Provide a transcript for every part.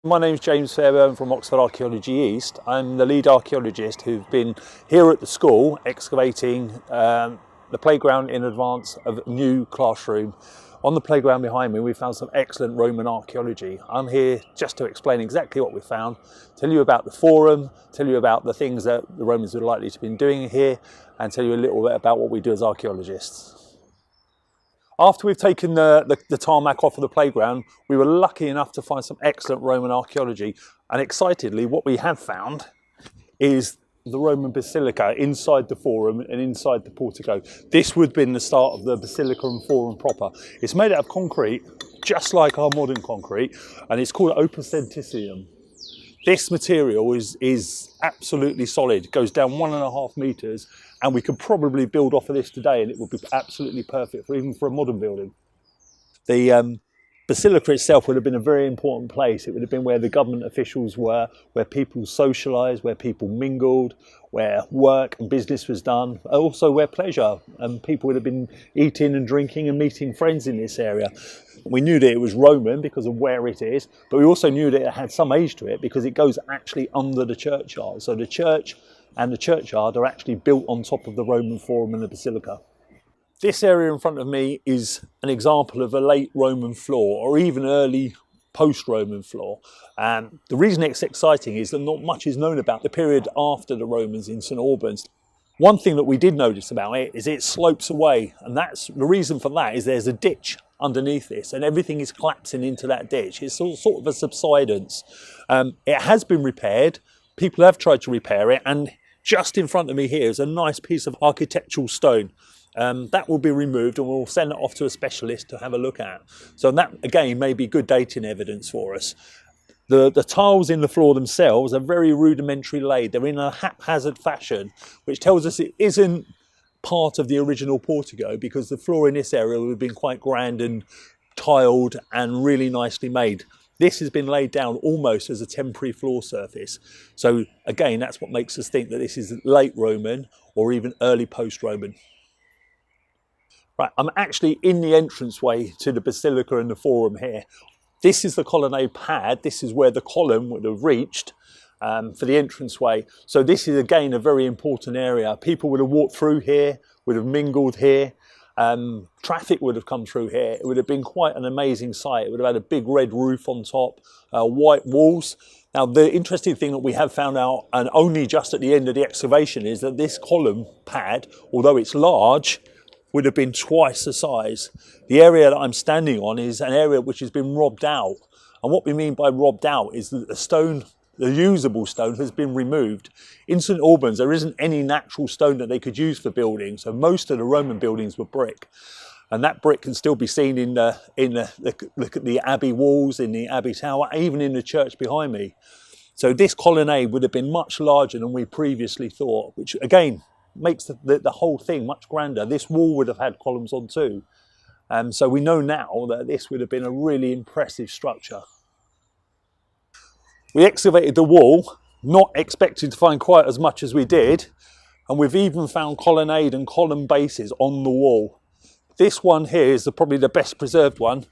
My name's James Fairbairn from Oxford Archaeology East. I'm the lead archaeologist who've been here at the school excavating the playground in advance of a new classroom. On the playground behind me we found some excellent Roman archaeology. I'm here just to explain exactly what we found, tell you about the forum, tell you about the things that the Romans were likely to have been doing here, and tell you a little bit about what we do as archaeologists. After we've taken the tarmac off of the playground, we were lucky enough to find some excellent Roman archaeology. And excitedly, what we have found is the Roman basilica inside the forum and inside the portico. This would have been the start of the basilica and forum proper. It's made out of concrete, just like our modern concrete, and it's called opuscentisium. This material is absolutely solid. It goes down 1.5 meters, and we could probably build off of this today and it would be absolutely perfect for even for a modern building. The basilica itself would have been a very important place. It would have been where the government officials were, where people socialised, where people mingled, where work and business was done, also where pleasure, and people would have been eating and drinking and meeting friends in this area. We knew that it was Roman because of where it is, but we also knew that it had some age to it because it goes actually under the churchyard. So the church and the churchyard are actually built on top of the Roman forum and the basilica. This area in front of me is an example of a late Roman floor or even early post-Roman floor. The reason it's exciting is that not much is known about the period after the Romans in St Albans. One thing that we did notice about it is it slopes away, and that's the reason for that is there's a ditch underneath this and everything is collapsing into that ditch. It's sort of a subsidence. It has been repaired. People have tried to repair it, and just in front of me here is a nice piece of architectural stone. That will be removed and we'll send it off to a specialist to have a look at. So that again may be good dating evidence for us. The tiles in the floor themselves are very rudimentary laid. They're in a haphazard fashion, which tells us it isn't part of the original portico, because the floor in this area would have been quite grand and tiled and really nicely made. This has been laid down almost as a temporary floor surface. So again, that's what makes us think that this is late Roman or even early post-Roman. Right, I'm actually in the entranceway to the basilica and the forum here. This is the colonnade pad. This is where the column would have reached for the entranceway. So this is again a very important area. People would have walked through here, would have mingled here. Traffic would have come through here. It would have been quite an amazing sight. It would have had a big red roof on top, white walls. Now the interesting thing that we have found out, and only just at the end of the excavation, is that this column pad, although it's large, would have been twice the size. The area that I'm standing on is an area which has been robbed out. And what we mean by robbed out is that the stone, the usable stone, has been removed. In St Albans, there isn't any natural stone that they could use for building. So most of the Roman buildings were brick. And that brick can still be seen in the abbey walls, in the abbey tower, even in the church behind me. So this colonnade would have been much larger than we previously thought, which again, makes the whole thing much grander. This wall would have had columns on too. So we know now that this would have been a really impressive structure. We excavated the wall, not expecting to find quite as much as we did, and we've even found colonnade and column bases on the wall. This one here is probably the best preserved one.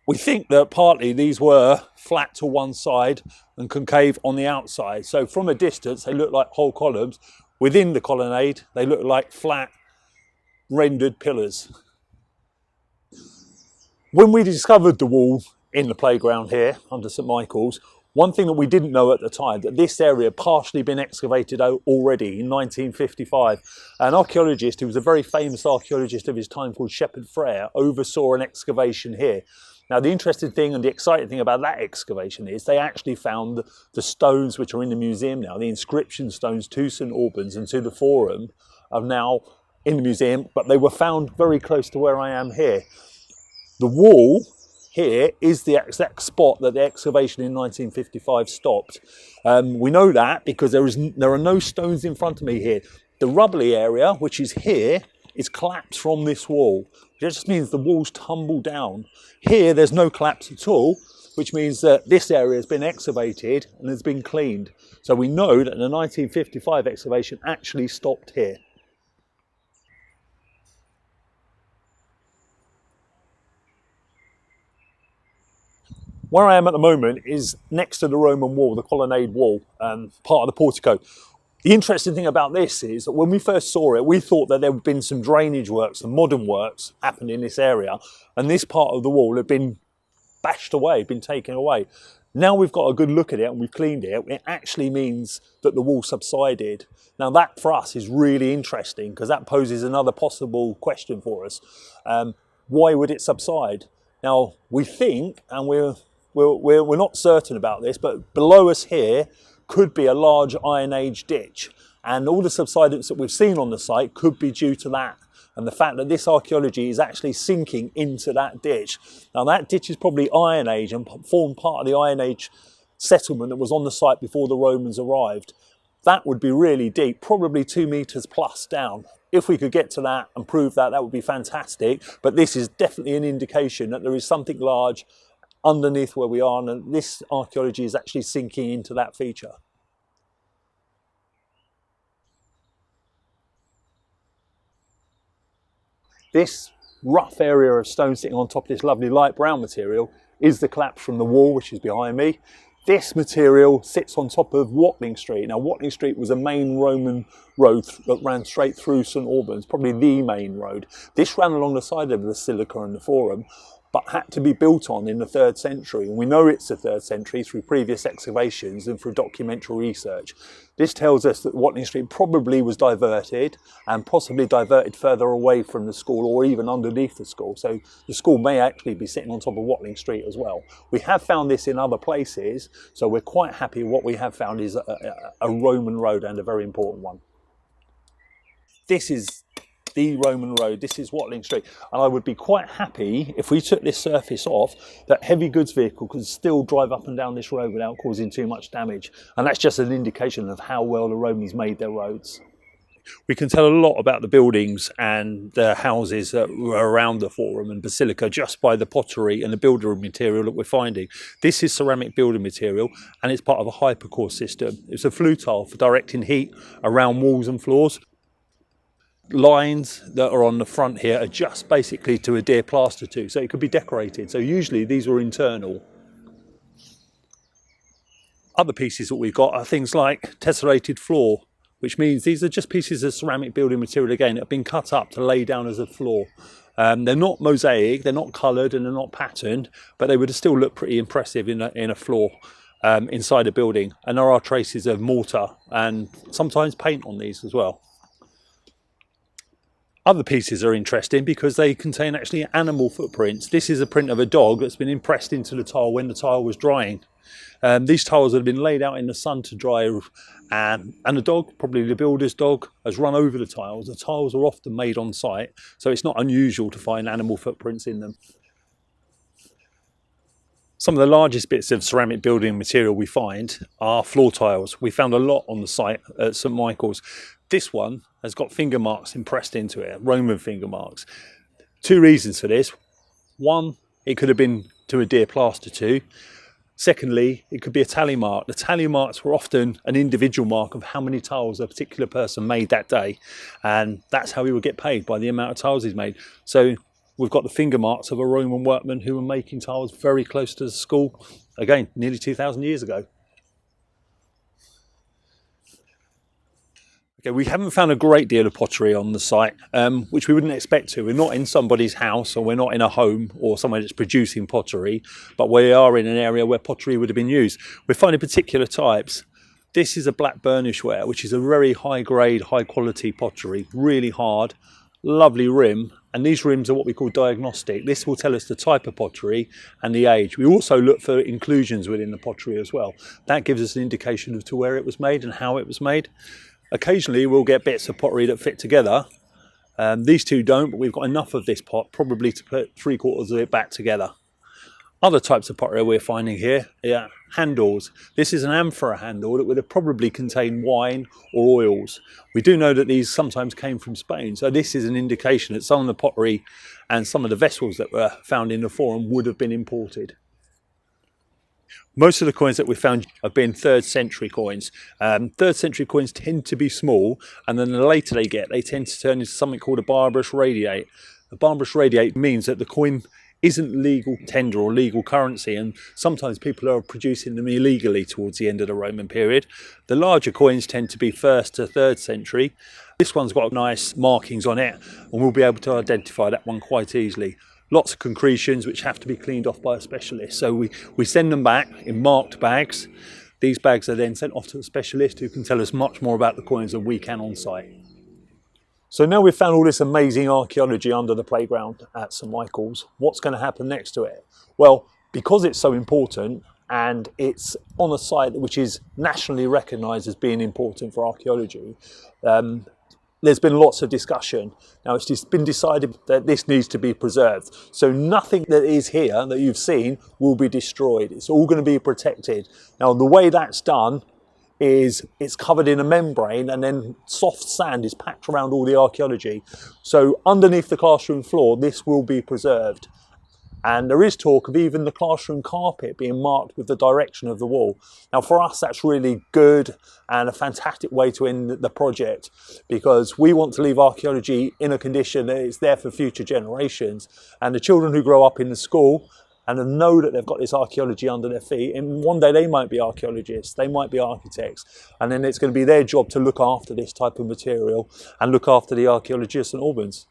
We think that partly these were flat to one side and concave on the outside. So from a distance, they look like whole columns. Within the colonnade, they look like flat, rendered pillars. When we discovered the wall in the playground here under St Michael's, one thing that we didn't know at the time, that this area had partially been excavated out already in 1955. An archaeologist, who was a very famous archaeologist of his time called Shepherd Frere, oversaw an excavation here. Now the interesting thing and the exciting thing about that excavation is they actually found the stones which are in the museum now, the inscription stones to St Albans and to the forum are now in the museum, but they were found very close to where I am here. The wall here is the exact spot that the excavation in 1955 stopped. We know that because there are no stones in front of me here. The rubbly area, which is here, is collapsed from this wall. It just means the walls tumble down. Here there's no collapse at all, which means that this area has been excavated and has been cleaned. So we know that the 1955 excavation actually stopped here. Where I am at the moment is next to the Roman wall, the colonnade wall, part of the portico. The interesting thing about this is that when we first saw it, we thought that there had been some drainage works, some modern works happened in this area, and this part of the wall had been bashed away, been taken away. Now we've got a good look at it and we've cleaned it, it actually means that the wall subsided. Now that for us is really interesting because that poses another possible question for us. Why would it subside? Now we think, and we're not certain about this, but below us here could be a large Iron Age ditch, and all the subsidence that we've seen on the site could be due to that, and the fact that this archaeology is actually sinking into that ditch. Now that ditch is probably Iron Age and formed part of the Iron Age settlement that was on the site before the Romans arrived. That would be really deep, probably 2 meters plus down. If we could get to that and prove that, that would be fantastic, but this is definitely an indication that there is something large underneath where we are, and this archaeology is actually sinking into that feature. This rough area of stone sitting on top of this lovely light brown material is the collapse from the wall, which is behind me. This material sits on top of Watling Street. Now Watling Street was a main Roman road that ran straight through St Albans, probably the main road. This ran along the side of the Basilica and the Forum, but had to be built on in the 3rd century. And we know it's the 3rd century through previous excavations and through documentary research. This tells us that Watling Street probably was diverted, and possibly diverted further away from the school or even underneath the school. So the school may actually be sitting on top of Watling Street as well. We have found this in other places, so we're quite happy what we have found is a Roman road, and a very important one. This is the Roman road, this is Watling Street, and I would be quite happy if we took this surface off, that heavy goods vehicle could still drive up and down this road without causing too much damage, and that's just an indication of how well the Romans made their roads. We can tell a lot about the buildings and the houses that were around the Forum and Basilica just by the pottery and the building material that we're finding. This is ceramic building material, and it's part of a hypercore system. It's a flue tile for directing heat around walls and floors. Lines that are on the front here are just basically to adhere plaster to, so it could be decorated. So usually these were internal. Other pieces that we've got are things like tessellated floor, which means these are just pieces of ceramic building material again that have been cut up to lay down as a floor. They're not mosaic, they're not coloured, and they're not patterned, but they would still look pretty impressive in a floor inside a building. And there are traces of mortar and sometimes paint on these as well. Other pieces are interesting because they contain actually animal footprints. This is a print of a dog that's been impressed into the tile when the tile was drying. These tiles have been laid out in the sun to dry, and the dog, probably the builder's dog, has run over the tiles. The tiles are often made on site, so it's not unusual to find animal footprints in them. Some of the largest bits of ceramic building material we find are floor tiles. We found a lot on the site at St Michael's. This one has got finger marks impressed into it, Roman finger marks. 2 reasons for this. One, it could have been to adhere plaster to. Secondly, it could be a tally mark. The tally marks were often an individual mark of how many tiles a particular person made that day, and that's how he would get paid, by the amount of tiles he's made. So we've got the finger marks of a Roman workman who were making tiles very close to the school, again, nearly 2,000 years ago. Okay, we haven't found a great deal of pottery on the site, which we wouldn't expect to. We're not in somebody's house, or we're not in a home or somewhere that's producing pottery, but we are in an area where pottery would have been used. We're finding particular types. This is a black burnish ware, which is a very high grade, high quality pottery, really hard, lovely rim, and these rims are what we call diagnostic. This will tell us the type of pottery and the age. We also look for inclusions within the pottery as well. That gives us an indication of to where it was made and how it was made. Occasionally we'll get bits of pottery that fit together. These two don't, but we've got enough of this pot probably to put 3/4 of it back together. Other types of pottery we're finding here are handles. This is an amphora handle that would have probably contained wine or oils. We do know that these sometimes came from Spain, so this is an indication that some of the pottery and some of the vessels that were found in the Forum would have been imported. Most of the coins that we found have been 3rd century coins. 3rd century coins tend to be small, and then the later they get, they tend to turn into something called a barbarous radiate. A barbarous radiate means that the coin isn't legal tender or legal currency, and sometimes people are producing them illegally towards the end of the Roman period. The larger coins tend to be 1st to 3rd century. This one's got nice markings on it, and we'll be able to identify that one quite easily. Lots of concretions which have to be cleaned off by a specialist. So we send them back in marked bags. These bags are then sent off to a specialist who can tell us much more about the coins than we can on site. So now we've found all this amazing archaeology under the playground at St Michael's, what's going to happen next to it? Well, because it's so important and it's on a site which is nationally recognised as being important for archaeology, there's been lots of discussion. Now it's just been decided that this needs to be preserved. So nothing that is here that you've seen will be destroyed. It's all going to be protected. Now the way that's done is it's covered in a membrane, and then soft sand is packed around all the archaeology. So underneath the classroom floor, this will be preserved. And there is talk of even the classroom carpet being marked with the direction of the wall. Now for us, that's really good and a fantastic way to end the project, because we want to leave archaeology in a condition that it's there for future generations. And the children who grow up in the school and know that they've got this archaeology under their feet, and one day they might be archaeologists, they might be architects, and then it's going to be their job to look after this type of material and look after the archaeology of St Albans.